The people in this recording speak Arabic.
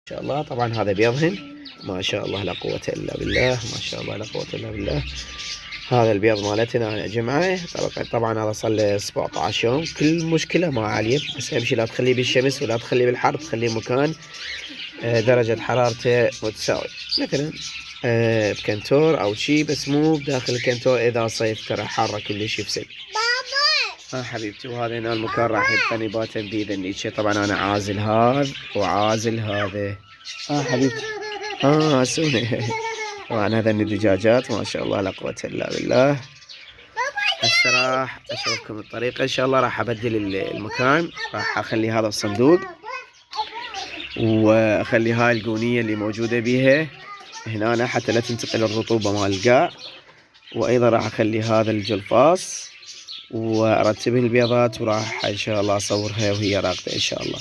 شاء الله. طبعا هذا بيضهن، ما شاء الله لا قوة إلا بالله، ما شاء الله لا قوة إلا بالله. هذا البيض مالتنا أنا أجمعه. طبعا هذا صار له 17 يوم. كل مشكلة مع علي، بس أهم شي لا تخليه بالشمس ولا تخليه بالحر، تخليه مكان درجة حرارته متساوية، مثلا بكنتور أو شي، بس مو بداخل الكنتور. إذا صيف ترى حارة كلش يفسد. حبيبتي. وهذا هنا المكان راح يبقى نباتا بإذن الله. طبعا أنا عازل هذا وعازل هذا. حبيبتي. سوني. طبعا هذا الدجاجات ما شاء الله لا قوة إلا بالله. هسه راح أشوفكم الطريقة إن شاء الله. راح أبدل المكان، راح أخلي هذا الصندوق، وأخلي هاي القونية اللي موجودة بيها هنا حتى لا تنتقل الرطوبة مال القاع. وأيضا راح أخلي هذا الجلفاص، وأرتبه البيضات، وراح إن شاء الله أصورها وهي راقدة إن شاء الله.